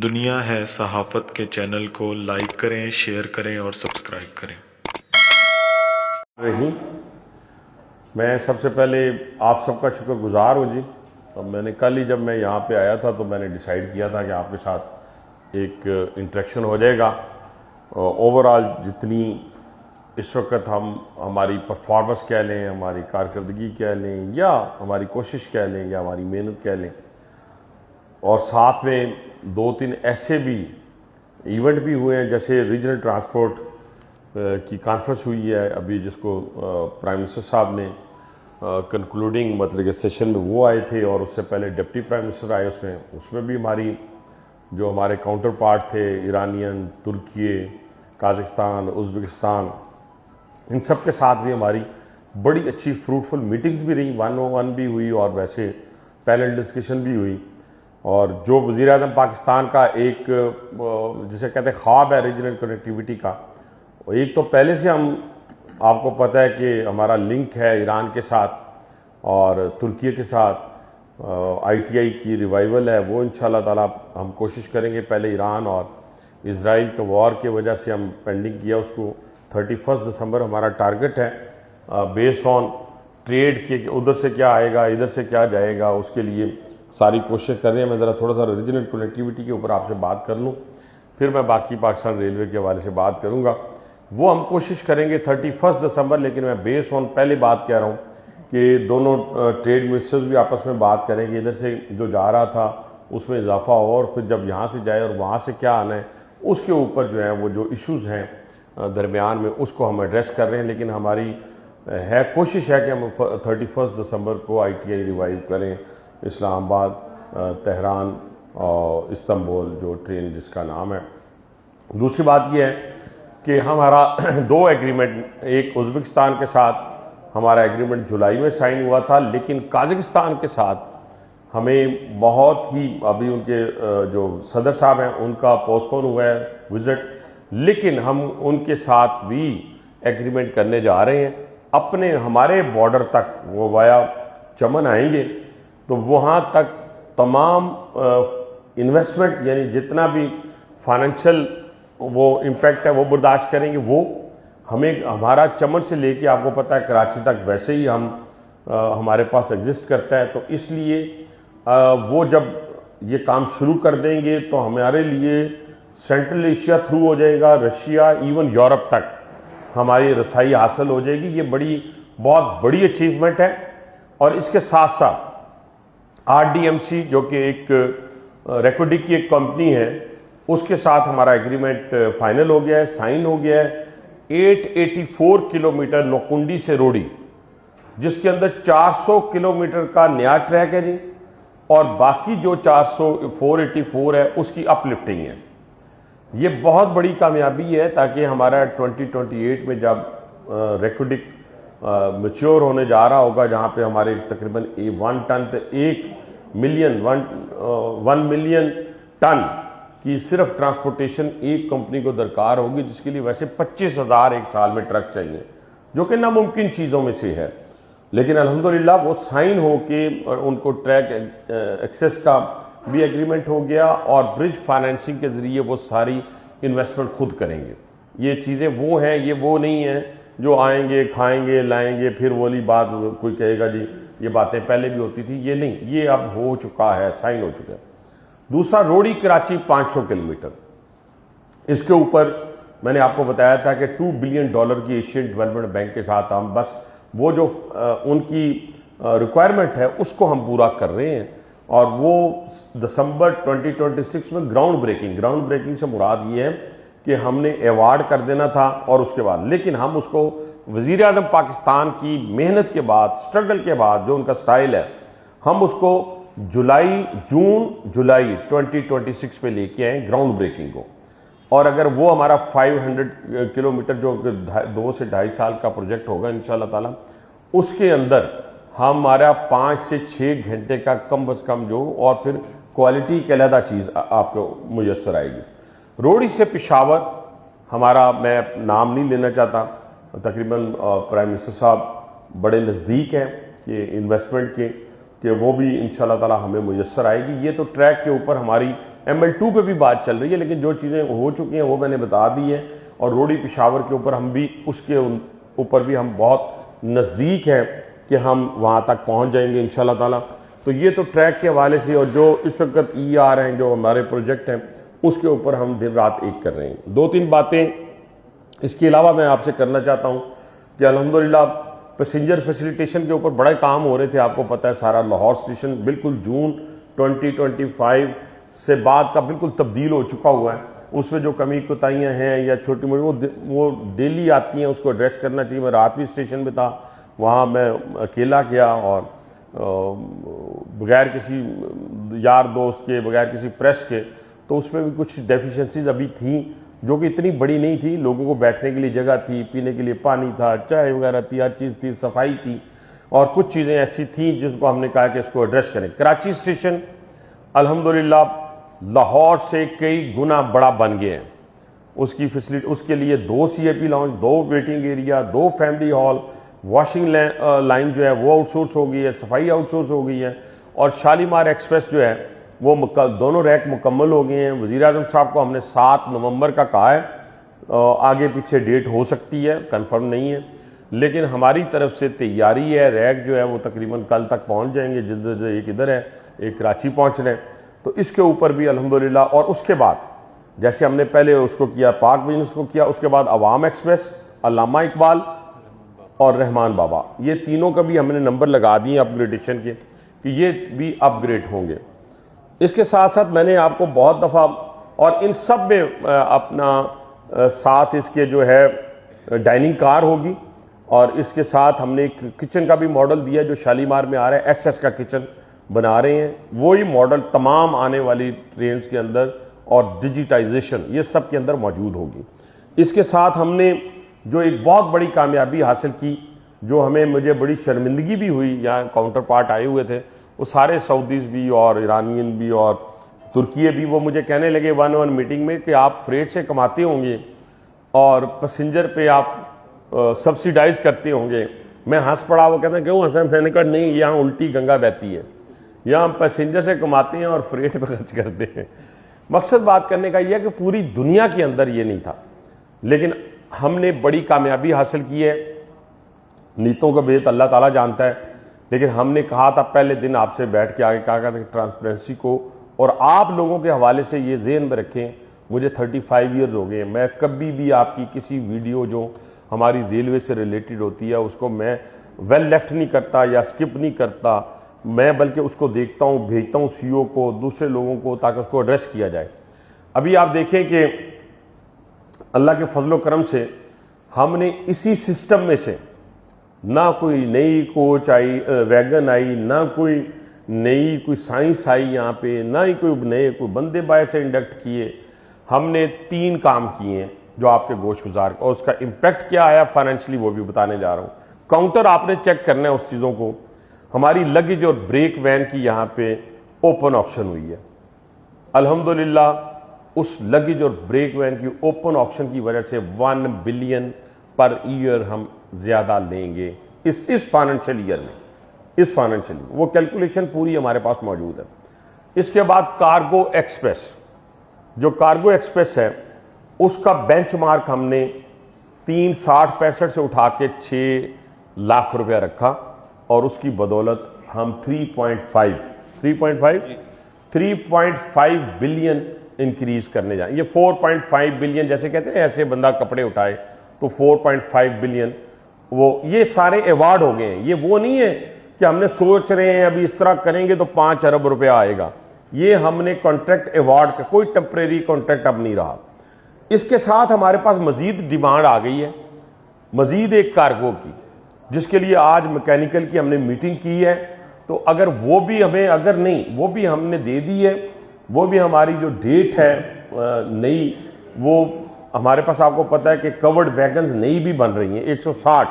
दुनिया है सहाफ़त के चैनल को लाइक करें, शेयर करें और सब्सक्राइब करें। रही मैं सबसे पहले आप सबका शुक्रगुजार हूँ जी। तो मैंने कल ही जब मैं यहाँ पे आया था तो मैंने डिसाइड किया था कि आपके साथ एक इंटरेक्शन हो जाएगा। ओवरऑल जितनी इस वक्त हमारी परफॉर्मेंस कह लें, हमारी कारकर्दगी कह लें, या हमारी कोशिश कह लें, या हमारी मेहनत कह लें, और साथ में दो तीन ऐसे भी इवेंट भी हुए हैं जैसे रीजनल ट्रांसपोर्ट की कॉन्फ्रेंस हुई है अभी, जिसको प्राइम मिनिस्टर साहब ने कंक्लूडिंग मतलब के सेशन में वो आए थे, और उससे पहले डिप्टी प्राइम मिनिस्टर आए उसमें भी हमारी जो हमारे काउंटर पार्ट थे इरानियन, तुर्की, काज़ाकिस्तान, उज़्बेकिस्तान, इन सब के साथ भी हमारी बड़ी अच्छी फ्रूटफुल मीटिंग्स भी रही। 101 भी हुई और वैसे पैनल डिस्कशन भी हुई। और जो वज़ीर-ए-आज़म पाकिस्तान का एक जिसे कहते हैं ख्वाब है रीजनल कनेक्टिविटी का, एक तो पहले से हम आपको पता है कि हमारा लिंक है ईरान के साथ और तुर्की के साथ। ITI की रिवाइवल है वो इंशाल्लाह ताला हम कोशिश करेंगे। पहले ईरान और इजराइल के वॉर की वजह से हम पेंडिंग किया उसको। 31 दिसंबर हमारा टारगेट है बेस्ड ऑन ट्रेड के, उधर से क्या आएगा इधर से क्या जाएगा, उसके लिए सारी कोशिश कर रहे हैं। मैं ज़रा थोड़ा सा रीजनल कनेक्टिविटी के ऊपर आपसे बात कर लूँ, फिर मैं बाकी पाकिस्तान रेलवे के हवाले से बात करूँगा। वो हम कोशिश करेंगे 31 दिसंबर, लेकिन मैं बेस ऑन पहले बात कह रहा हूँ कि दोनों ट्रेड मिनिस्टर्स भी आपस में बात करेंगे, इधर से जो जा रहा था उसमें इजाफा हो, और फिर जब यहाँ से जाए और वहाँ से क्या आना है उसके ऊपर जो है वो जो इश्यूज़ हैं दरमियान में उसको हम एड्रेस कर रहे हैं। लेकिन हमारी कोशिश है कि हम 31 दिसंबर को ITI रिवाइव करें, इस्लामाबाद, तेहरान और इस्तांबुल जो ट्रेन जिसका नाम है। दूसरी बात यह है कि हमारा दो एग्रीमेंट, एक उज़्बेकिस्तान के साथ हमारा एग्रीमेंट जुलाई में साइन हुआ था, लेकिन काज़ाकिस्तान के साथ हमें बहुत ही अभी उनके जो सदर साहब हैं उनका पोस्टपोन हुआ है विज़िट, लेकिन हम उनके साथ भी एग्रीमेंट करने जा रहे हैं। अपने हमारे बॉर्डर तक वो वाया चमन आएंगे तो वहाँ तक तमाम इन्वेस्टमेंट यानी जितना भी फाइनेंशियल वो इम्पैक्ट है वो बर्दाश्त करेंगे। वो हमें हमारा चमन से लेके आपको पता है कराची तक वैसे ही हमारे पास एग्जिस्ट करता है, तो इसलिए वो जब ये काम शुरू कर देंगे तो हमारे लिए सेंट्रल एशिया थ्रू हो जाएगा, रशिया, इवन यूरोप तक हमारी रसाई हासिल हो जाएगी। ये बहुत बड़ी अचीवमेंट है। और इसके साथ साथ RDMC जो कि एक रेकोडिक की एक कंपनी है, उसके साथ हमारा एग्रीमेंट फाइनल हो गया है, साइन हो गया है। 884 किलोमीटर नौकुंडी से रोडी, जिसके अंदर 400 किलोमीटर का नया ट्रैक है जी, और बाकी जो 484 है उसकी अपलिफ्टिंग है। ये बहुत बड़ी कामयाबी है ताकि हमारा 2028 में जब रेकोडिक मैच्योर होने जा रहा होगा, जहाँ पे हमारे तकरीबन 1 टन 1 मिलियन टन की सिर्फ ट्रांसपोर्टेशन एक कंपनी को दरकार होगी, जिसके लिए वैसे 25,000 एक साल में ट्रक चाहिए, जो कि नामुमकिन चीज़ों में से है। लेकिन अल्हम्दुलिल्लाह वो साइन हो के और उनको ट्रैक एक्सेस का भी एग्रीमेंट हो गया, और ब्रिज फाइनेंसिंग के ज़रिए वो सारी इन्वेस्टमेंट खुद करेंगे। ये चीज़ें वो हैं, ये वो नहीं हैं जो आएंगे खाएंगे लाएंगे फिर वाली बात कोई कहेगा जी ये बातें पहले भी होती थी। ये नहीं, ये अब हो चुका है, साइन हो चुका है। दूसरा, रोडी कराची 500 किलोमीटर, इसके ऊपर मैंने आपको बताया था कि $2 बिलियन की एशियन डेवलपमेंट बैंक के साथ हम बस वो जो उनकी रिक्वायरमेंट है उसको हम पूरा कर रहे हैं, और वो दिसंबर 2026 में ग्राउंड ब्रेकिंग से मुराद ये है कि हमने अवार्ड कर देना था, और उसके बाद लेकिन हम उसको वज़ीर-ए-आज़म पाकिस्तान की मेहनत के बाद, स्ट्रगल के बाद, जो उनका स्टाइल है, हम उसको जून जुलाई 2026 पे लेके आए ग्राउंड ब्रेकिंग को। और अगर वो हमारा 500 किलोमीटर जो 2 से 2.5 साल का प्रोजेक्ट होगा इंशाल्लाह ताला, उसके अंदर हमारा 5 से 6 घंटे का कम से कम जो, और फिर क्वालिटी की अलहदा चीज़ आपको मुयस्सर आएगी। रोडी से पेशावर हमारा, मैं नाम नहीं लेना चाहता, तकरीबन प्राइम मिनिस्टर साहब बड़े नज़दीक हैं कि इन्वेस्टमेंट के, कि वो भी इंशाल्लाह ताला हमें मुयस्सर आएगी। ये तो ट्रैक के ऊपर हमारी ML2 पे भी बात चल रही है, लेकिन जो चीज़ें हो चुकी हैं वो मैंने बता दी है। और रोडी पेशावर के ऊपर हम भी उसके ऊपर भी हम बहुत नज़दीक हैं कि हम वहाँ तक पहुँच जाएंगे इंशाल्लाह ताला। तो ये तो ट्रैक के हवाले से, और जो इस वक्त ER हैं, जो हमारे प्रोजेक्ट हैं, उसके ऊपर हम दिन रात एक कर रहे हैं। 2-3 बातें इसके अलावा मैं आपसे करना चाहता हूँ कि अल्हम्दुलिल्लाह पैसेंजर फैसिलिटेशन के ऊपर बड़े काम हो रहे थे। आपको पता है सारा लाहौर स्टेशन बिल्कुल जून 2025 से बाद का बिल्कुल तब्दील हो चुका हुआ है। उसमें जो कमी कोताहियाँ हैं या छोटी मोटी वो डेली आती हैं, उसको एड्रेस करना चाहिए। मैं रात भी स्टेशन पे था, वहाँ मैं अकेला गया और बगैर किसी यार दोस्त के, बगैर किसी प्रेस के, तो उसमें भी कुछ डेफिशिएंसीज अभी थी जो कि इतनी बड़ी नहीं थी। लोगों को बैठने के लिए जगह थी, पीने के लिए पानी था, चाय वगैरह थी, हर चीज़ थी, सफाई थी, और कुछ चीज़ें ऐसी थी जिनको हमने कहा कि इसको एड्रेस करें। कराची स्टेशन अल्हम्दुलिल्लाह लाहौर से कई गुना बड़ा बन गए हैं। उसकी फैसिलिटी, उसके लिए 2 CIP lounge, 2 waiting area, 2 family hall, washing line जो है वो आउटसोर्स हो गई है, सफाई आउटसोर्स हो गई है, और शालीमार एक्सप्रेस जो है वो दोनों रैक मुकम्मल हो गए हैं। वज़ीर आज़म साहब को हमने 7 नवंबर का कहा है, आगे पीछे डेट हो सकती है, कंफर्म नहीं है, लेकिन हमारी तरफ से तैयारी है। रैक जो है वो तकरीबन कल तक पहुंच जाएंगे, जिधर एक इधर है, एक कराची पहुंच रहे हैं, तो इसके ऊपर भी अल्हम्दुलिल्लाह। और उसके बाद जैसे हमने पहले उसको किया, पाक बिजनेस को किया, उसके बाद अवाम एक्सप्रेस, अल्लामा इकबाल और रहमान बाबा, ये तीनों का भी हमने नंबर लगा दिए अपग्रेडेशन के कि ये भी अपग्रेड होंगे। इसके साथ साथ मैंने आपको बहुत दफ़ा, और इन सब में अपना साथ इसके जो है डाइनिंग कार होगी, और इसके साथ हमने एक किचन का भी मॉडल दिया जो शालीमार में आ रहा है। SS का किचन बना रहे हैं, वही मॉडल तमाम आने वाली ट्रेन के अंदर, और डिजिटाइजेशन ये सब के अंदर मौजूद होगी। इसके साथ हमने जो एक बहुत बड़ी कामयाबी हासिल की, जो मुझे बड़ी शर्मिंदगी भी हुई, यहाँ काउंटर पार्ट आए हुए थे, वो सारे सऊदीज़ भी और ईरानियन भी और तुर्की भी, वो मुझे कहने लगे 1-on-1 मीटिंग में कि आप फ्रेट से कमाते होंगे और पैसेंजर पे आप सब्सिडाइज करते होंगे। मैं हंस पड़ा। वो कहते हैं क्यों हंसा? मैंने कहा नहीं, यहाँ उल्टी गंगा बहती है, यहाँ पैसेंजर से कमाते हैं और फ्रेट पे खर्च करते हैं। मकसद बात करने का यह है कि पूरी दुनिया के अंदर ये नहीं था, लेकिन हमने बड़ी कामयाबी हासिल की है। नीतों का भेद अल्लाह ताला जानता है, लेकिन हमने कहा था पहले दिन आपसे बैठ के आगे कहा था कि ट्रांसपेरेंसी को और आप लोगों के हवाले से ये ज़हन में रखें। मुझे 35 ईयर्स हो गए हैं, मैं कभी भी आपकी किसी वीडियो जो हमारी रेलवे से रिलेटेड होती है उसको मैं वेल लेफ्ट नहीं करता या स्किप नहीं करता, मैं बल्कि उसको देखता हूँ, भेजता हूँ CEO को, दूसरे लोगों को, ताकि उसको एड्रेस किया जाए। अभी आप देखें कि अल्लाह के फजलो करम से हमने इसी सिस्टम में से ना कोई नई कोच आई, वैगन आई, ना कोई नई कोई साइंस आई यहाँ पे, ना ही कोई नए कोई बंदे बाहर से इंडक्ट किए। हमने 3 काम किए हैं जो आपके गोश गुजार, और उसका इम्पैक्ट क्या आया फाइनेंशियली वो भी बताने जा रहा हूँ। काउंटर आपने चेक करना है उस चीज़ों को। हमारी लगेज और ब्रेक वैन की यहाँ पे ओपन ऑक्शन हुई है। अल्हम्दुलिल्लाह उस लगेज और ब्रेक वैन की ओपन ऑक्शन की वजह से 1 बिलियन पर ईयर हम ज़्यादा लेंगे इस फाइनेंशियल ईयर में। इस फाइनेंशियल वो कैलकुलेशन पूरी हमारे पास मौजूद है। इसके बाद कार्गो एक्सप्रेस, जो कार्गो एक्सप्रेस है उसका बेंचमार्क हमने 360-65 से उठा के 6 लाख रुपया रखा, और उसकी बदौलत हम 3.5 बिलियन इंक्रीज करने जाए। ये 4.5 बिलियन जैसे कहते हैं, ऐसे बंदा कपड़े उठाए तो 4.5 बिलियन, वो ये सारे अवार्ड हो गए हैं। ये वो नहीं है कि हमने सोच रहे हैं अभी इस तरह करेंगे तो 5 अरब रुपया आएगा। ये हमने कॉन्ट्रैक्ट अवार्ड का, कोई टेम्परेरी कॉन्ट्रैक्ट अब नहीं रहा। इसके साथ हमारे पास मजीद डिमांड आ गई है, मजीद एक कार्गो की, जिसके लिए आज मैकेनिकल की हमने मीटिंग की है। तो अगर वो भी हमें, अगर नहीं वो भी हमने दे दी है, वो भी हमारी जो डेट है नई, वो हमारे पास आपको पता है कि कवर्ड वैगन्स नई भी बन रही हैं 160,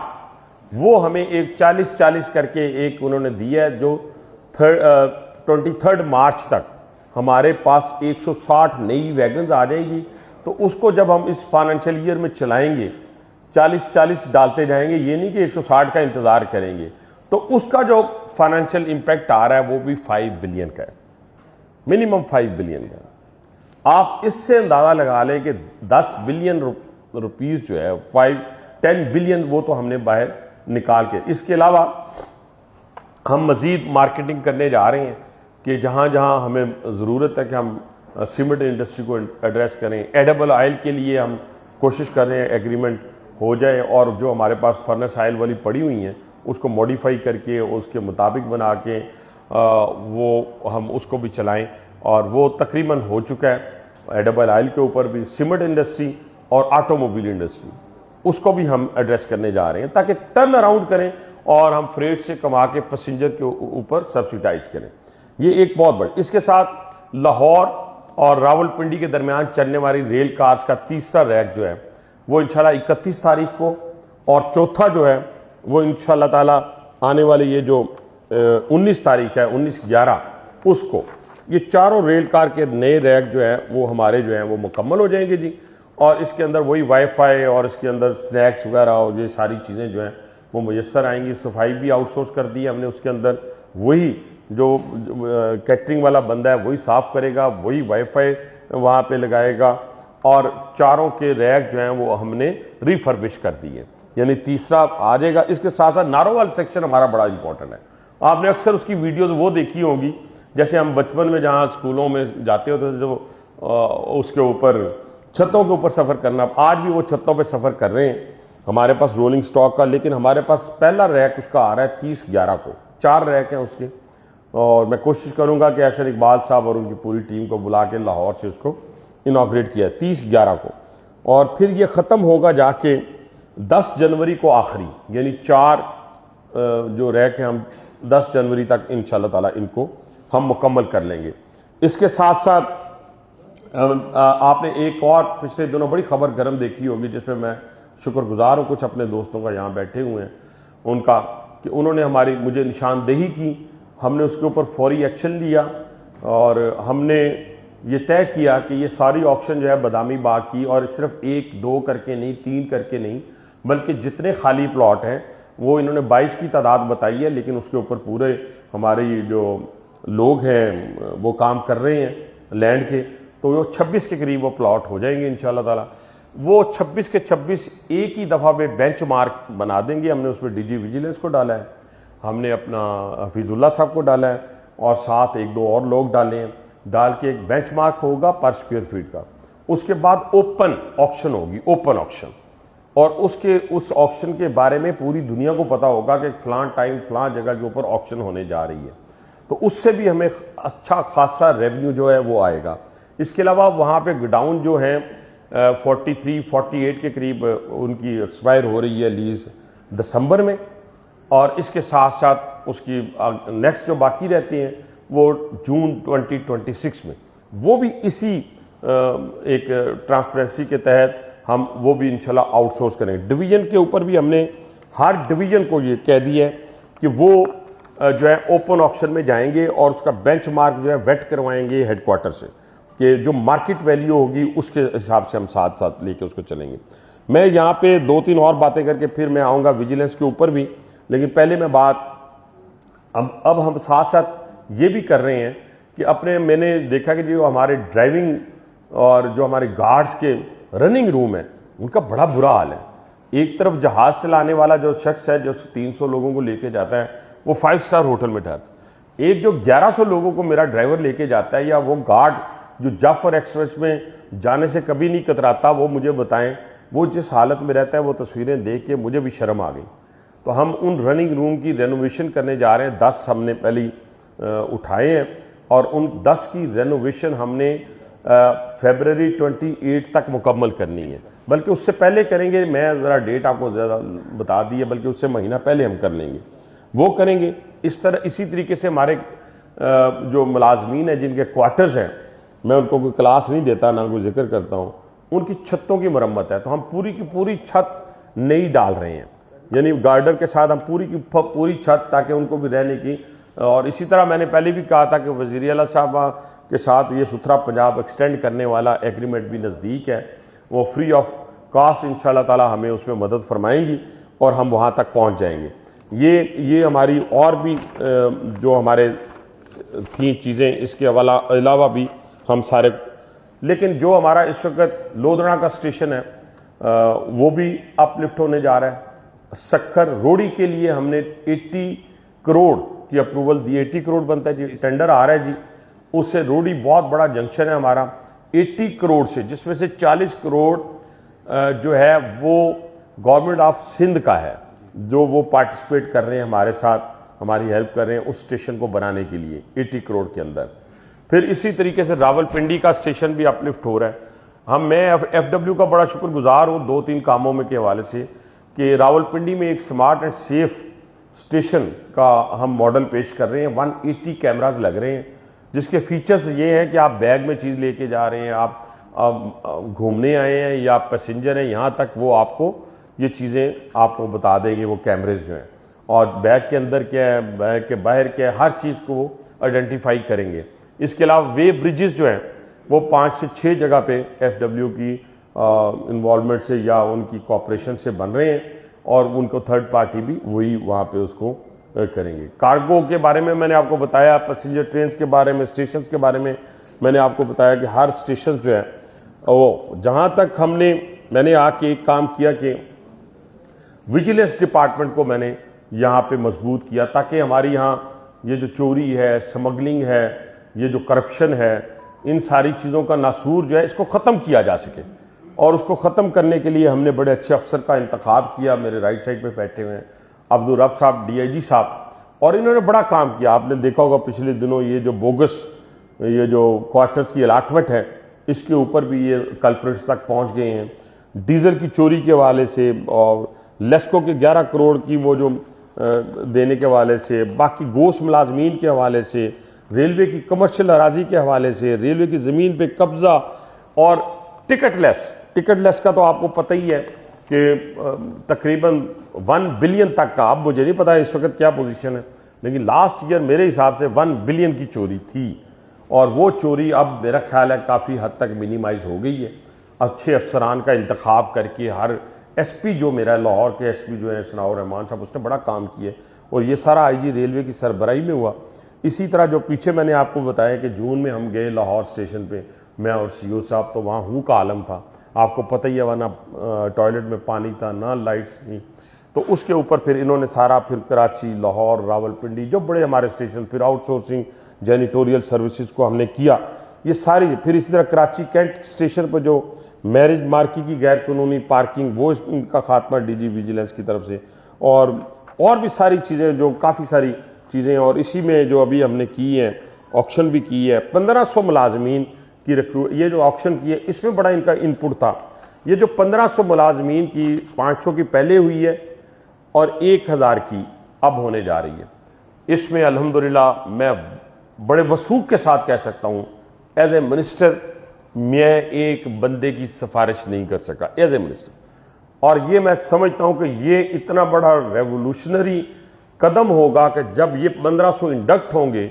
वो हमें एक 40-40 करके एक उन्होंने दिया है, जो 23 मार्च तक हमारे पास 160 नई वैगन्स आ जाएंगी। तो उसको जब हम इस फाइनेंशियल ईयर में चलाएंगे 40-40 डालते जाएंगे, ये नहीं कि 160 का इंतज़ार करेंगे। तो उसका जो फाइनेंशियल इम्पैक्ट आ रहा है वो भी 5 बिलियन का है, मिनिमम 5 बिलियन का। आप इससे अंदाज़ा लगा लें कि 10 बिलियन रुपीज़ जो है 5-10 बिलियन वो तो हमने बाहर निकाल के, इसके अलावा हम मज़ीद मार्केटिंग करने जा रहे हैं कि जहाँ जहाँ हमें ज़रूरत है कि हम सीमेंट इंडस्ट्री को एड्रेस करें। एडिबल ऑयल के लिए हम कोशिश कर रहे हैं एग्रीमेंट हो जाए और जो हमारे पास फर्नेस ऑयल वाली पड़ी हुई हैं उसको मॉडिफाई करके उसके मुताबिक बना के वो हम उसको भी चलाएं, और वो तकरीबन हो चुका है। एडिबल ऑयल के ऊपर भी सीमेंट इंडस्ट्री और ऑटोमोबाइल इंडस्ट्री उसको भी हम एड्रेस करने जा रहे हैं ताकि टर्न अराउंड करें और हम फ्रेट से कमा के पैसेंजर के ऊपर सब्सिडाइज करें। ये एक बहुत बड़ी, इसके साथ लाहौर और रावलपिंडी के दरमियान चलने वाली रेल कार्स का तीसरा रैक जो है वो इंशाल्लाह 31 तारीख को, और चौथा जो है वो इंशाल्लाह ताला आने वाली ये जो 19 तारीख है 19/11 उसको, ये चारों रेल कार के नए रैक जो है वो हमारे जो हैं वो मुकम्मल हो जाएंगे जी। और इसके अंदर वही वाईफाई और इसके अंदर स्नैक्स वगैरह और ये सारी चीज़ें जो हैं वो मुयस्सर आएंगी। सफाई भी आउटसोर्स कर दी है हमने, उसके अंदर वही जो कैटरिंग वाला बंदा है वही साफ़ करेगा, वही वाईफाई वहाँ पे लगाएगा, और चारों के रैक जो हैं वो हमने रिफर्बिश कर दिए, यानी तीसरा आ जाएगा। इसके साथ साथ नारोवाल सेक्शन हमारा बड़ा इंपॉर्टेंट है। आपने अक्सर उसकी वीडियोज़ वो देखी होगी, जैसे हम बचपन में जहाँ स्कूलों में जाते होते थे, जो उसके ऊपर छतों के ऊपर सफ़र करना, आज भी वो छतों पे सफ़र कर रहे हैं हमारे पास रोलिंग स्टॉक का। लेकिन हमारे पास पहला रैक उसका आ रहा है 30/11 को, 4 रैक हैं उसके, और मैं कोशिश करूंगा कि एहसन इकबाल साहब और उनकी पूरी टीम को बुला के लाहौर से उसको इनॉग्रेट किया 30/11 को, और फिर ये ख़त्म होगा जाके 10 जनवरी को आखिरी, यानी 4 जो रैक हैं हम 10 जनवरी तक इंशाल्लाह ताला इनको हम मुकम्मल कर लेंगे। इसके साथ साथ आपने एक और पिछले दिनों बड़ी खबर गर्म देखी होगी, जिसमें मैं शुक्रगुजार हूँ कुछ अपने दोस्तों का यहाँ बैठे हुए हैं उनका, कि उन्होंने हमारी मुझे निशानदेही की, हमने उसके ऊपर फौरी एक्शन लिया और हमने ये तय किया कि ये सारी ऑक्शन जो है बादामी बाग की, और सिर्फ 1-2 करके नहीं, 3 करके नहीं, बल्कि जितने खाली प्लॉट हैं वो इन्होंने 22 की तादाद बताई है, लेकिन उसके ऊपर पूरे हमारे जो लोग हैं वो काम कर रहे हैं लैंड के, तो वो 26 के करीब वो प्लॉट हो जाएंगे इंशाल्लाह ताला। वो 26 के 26 एक ही दफ़ा में बेंचमार्क बना देंगे। हमने उसमें डीजी विजिलेंस को डाला है, हमने अपना हफीजुल्लाह साहब को डाला है, और साथ 1-2 और लोग डाले हैं, डाल के एक बेंचमार्क होगा पर स्क्वायर फीट का। उसके बाद ओपन ऑक्शन होगी, ओपन ऑक्शन, और उस ऑक्शन के बारे में पूरी दुनिया को पता होगा कि फ़लाँ टाइम फ़लाँ जगह के ऊपर ऑक्शन होने जा रही है, तो उससे भी हमें अच्छा खासा रेवेन्यू जो है वो आएगा। इसके अलावा वहाँ पे गोडाउन जो हैं 43-48 के करीब उनकी एक्सपायर हो रही है लीज़ दिसंबर में, और इसके साथ साथ उसकी नेक्स्ट जो बाकी रहती हैं वो जून 2026 में, वो भी इसी एक ट्रांसपेरेंसी के तहत हम वो भी इंशाल्लाह आउटसोर्स करेंगे। डिवीज़न के ऊपर भी हमने हर डिवीज़न को ये कह दिया है कि वो जो है ओपन ऑक्शन में जाएंगे और उसका बेंचमार्क जो है वेट करवाएंगे हेडक्वार्टर से, कि जो मार्केट वैल्यू होगी उसके हिसाब से हम साथ साथ लेके उसको चलेंगे। मैं यहाँ पे 2-3 और बातें करके फिर मैं आऊँगा विजिलेंस के ऊपर भी, लेकिन पहले मैं बात अब हम साथ साथ ये भी कर रहे हैं कि अपने, मैंने देखा कि जो हमारे ड्राइविंग और जो हमारे गार्ड्स के रनिंग रूम है उनका बड़ा बुरा हाल है। एक तरफ जहाज़ चलाने वाला जो शख्स है जो 300 लोगों को लेके जाता है वो 5 स्टार होटल में ठहरता, एक जो 1100 लोगों को मेरा ड्राइवर लेके जाता है, या वो गार्ड जो जाफर एक्सप्रेस में जाने से कभी नहीं कतराता, वो मुझे बताएं वो जिस हालत में रहता है, वो तस्वीरें देख के मुझे भी शर्म आ गई। तो हम उन रनिंग रूम की रेनोवेशन करने जा रहे हैं, 10 हमने पहले उठाए हैं, और उन 10 की रेनोवेशन हमने फरवरी 28 तक मुकम्मल करनी है, बल्कि उससे पहले करेंगे। मैं ज़रा डेट आपको ज़्यादा बता दी है, बल्कि उससे महीना पहले हम कर लेंगे, वो करेंगे। इस तरह इसी तरीके से हमारे जो मुलाजमीन हैं जिनके क्वार्टर्स हैं, मैं उनको कोई क्लास नहीं देता ना कोई जिक्र करता हूँ, उनकी छतों की मरम्मत है, तो हम पूरी की पूरी छत नई डाल रहे हैं, यानी गार्डर के साथ हम पूरी की पूरी छत, ताकि उनको भी रहने की। और इसी तरह मैंने पहले भी कहा था कि वज़ीर आला साहब के साथ ये सुथरा पंजाब एक्सटेंड करने वाला एग्रीमेंट भी नज़दीक है, वो फ्री ऑफ कास्ट इंशाल्लाह ताला हमें उसमें मदद फरमाएंगी और हम वहाँ तक पहुँच जाएंगे। ये हमारी और भी जो हमारे थी चीज़ें, इसके अलावा भी हम सारे, लेकिन जो हमारा इस वक्त लोधड़ा का स्टेशन है वो भी अपलिफ्ट होने जा रहा है। सक्खर रोड़ी के लिए हमने 80 करोड़ की अप्रूवल दी। 80 करोड़ बनता है जी, टेंडर आ रहा है जी। उससे रोड़ी बहुत बड़ा जंक्शन है हमारा, 80 करोड़ से, जिसमें से 40 करोड़ जो है वो गवर्नमेंट ऑफ सिंध का है, जो वो पार्टिसिपेट कर रहे हैं हमारे साथ, हमारी हेल्प कर रहे हैं उस स्टेशन को बनाने के लिए 80 करोड़ के अंदर। फिर इसी तरीके से रावलपिंडी का स्टेशन भी अपलिफ्ट हो रहा है। मैं FW का बड़ा शुक्रगुजार हूँ 2-3 कामों में के हवाले से कि रावलपिंडी में एक स्मार्ट एंड सेफ स्टेशन का हम मॉडल पेश कर रहे हैं। 180 कैमराज लग रहे हैं, जिसके फीचर्स ये हैं कि आप बैग में चीज़ लेके जा रहे हैं, आप घूमने आए हैं या पैसेंजर हैं, यहाँ तक वो आपको ये चीज़ें आपको बता देंगे वो कैमरेज जो हैं, और बैग के अंदर क्या है, बैग के बाहर क्या है, हर चीज़ को आइडेंटिफाई करेंगे। इसके अलावा वे ब्रिजेस जो हैं वो 5 से 6 जगह पे FW की इन्वॉल्वमेंट से या उनकी कॉपरेशन से बन रहे हैं, और उनको थर्ड पार्टी भी वही वहाँ पे उसको करेंगे। कार्गो के बारे में मैंने आपको बताया, पैसेंजर ट्रेन के बारे में, स्टेशन के बारे में मैंने आपको बताया कि हर स्टेशन जो है वो, जहाँ तक मैंने आके एक काम किया कि विजिलेंस डिपार्टमेंट को मैंने यहाँ पे मजबूत किया, ताकि हमारी यहाँ ये जो चोरी है, स्मगलिंग है, ये जो करप्शन है, इन सारी चीज़ों का नासूर जो है इसको ख़त्म किया जा सके। और उसको ख़त्म करने के लिए हमने बड़े अच्छे अफसर का इंतखाब किया। मेरे राइट साइड पे बैठे हुए हैं अब्दुल रब साहब, DIG साहब, और इन्होंने बड़ा काम किया। आपने देखा होगा पिछले दिनों ये जो बोगस ये जो क्वार्टर्स की अलाटमेंट है, इसके ऊपर भी ये कल्प्रिट्स तक पहुंच गए हैं। डीजल की चोरी के हवाले से, और लेस्को के 11 करोड़ की वो जो देने के हवाले से, बाकी गोश्त मुलाजमीन के हवाले से, रेलवे की कमर्शियल अराजी के हवाले से, रेलवे की ज़मीन पे कब्ज़ा, और टिकटलेस का तो आपको पता ही है कि तकरीबन 1 बिलियन तक का, अब मुझे नहीं पता इस वक्त क्या पोजीशन है, लेकिन लास्ट ईयर मेरे हिसाब से 1 बिलियन की चोरी थी, और वो चोरी अब मेरा ख्याल है काफ़ी हद तक मिनिमाइज हो गई है। अच्छे अफसरान का इंतखाब करके, हर SP जो मेरा लाहौर के SP जो है सनाउर रहमान साहब, उसने बड़ा काम किया, और ये सारा IG रेलवे की सरबराही में हुआ। इसी तरह जो पीछे मैंने आपको बताया कि जून में हम गए लाहौर स्टेशन पे, मैं और CO साहब, तो वहाँ हूँ का आलम था, आपको पता ही है, वहाँ ना टॉयलेट में पानी था, ना लाइट्स थी। तो उसके ऊपर फिर इन्होंने सारा, फिर कराची, लाहौर, रावलपिंडी, जो बड़े हमारे स्टेशन, फिर आउटसोर्सिंग जैनिटोरियल सर्विसेज को हमने किया, ये सारी। फिर इसी तरह कराची कैंट स्टेशन पर जो मैरिज मार्की की गैर कानूनी पार्किंग, वो इनका खात्मा DG विजिलेंस की तरफ से, और भी सारी चीज़ें, जो काफ़ी सारी चीज़ें। और इसी में जो अभी हमने की है, ऑक्शन भी की है, 1500 मुलाजमीन की रिक्रूट, ये जो ऑक्शन की है इसमें बड़ा इनका इनपुट था। ये जो 1500 मुलाजमीन की 500 की पहले हुई है और 1000 की अब होने जा रही है, इसमें अल्हम्दुलिल्लाह मैं बड़े वसूख के साथ कह सकता हूँ, एज ए मिनिस्टर मैं एक बंदे की सिफारिश नहीं कर सका एज ए मिनिस्टर। और ये मैं समझता हूँ कि ये इतना बड़ा रेवोल्यूशनरी कदम होगा कि जब ये 1500 इंडक्ट होंगे,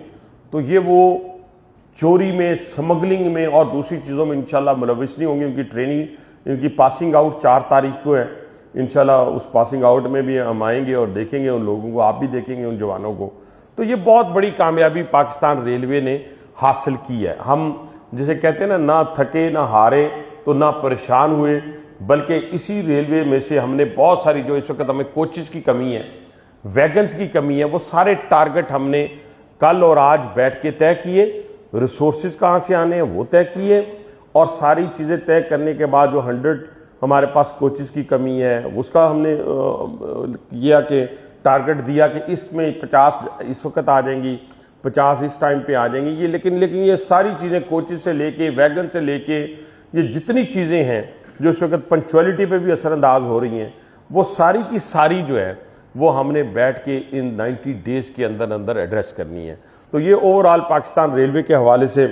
तो ये वो चोरी में, स्मगलिंग में और दूसरी चीज़ों में इंशाल्लाह मुलविस नहीं होंगे। उनकी ट्रेनिंग, इनकी पासिंग आउट 4 तारीख को है। इंशाल्लाह उस पासिंग आउट में भी हम आएंगे और देखेंगे उन लोगों को, आप भी देखेंगे उन जवानों को। तो ये बहुत बड़ी कामयाबी पाकिस्तान रेलवे ने हासिल की है। हम जिसे कहते हैं ना थके ना हारे तो ना परेशान हुए, बल्कि इसी रेलवे में से हमने बहुत सारी, जो इस वक्त हमें कोचेस की कमी है, वैगन्स की कमी है, वो सारे टारगेट हमने कल और आज बैठ के तय किए। रिसोर्सेज कहाँ से आने हैं वो तय किए, और सारी चीज़ें तय करने के बाद जो 100 हमारे पास कोचेस की कमी है उसका हमने किया कि टारगेट दिया कि इसमें 50 इस वक्त आ जाएंगी, 50 इस टाइम पे आ जाएंगी। ये लेकिन ये सारी चीज़ें कोचेस से लेके, वैगन से लेके, ये जितनी चीज़ें हैं जो इस वक्त पंक्चुअलिटी पे भी असरअंदाज हो रही हैं, वो सारी की सारी जो है वो हमने बैठ के इन 90 डेज़ के अंदर अंदर एड्रेस करनी है। तो ये ओवरऑल पाकिस्तान रेलवे के हवाले से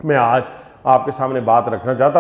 मैं आज आपके सामने बात रखना चाहता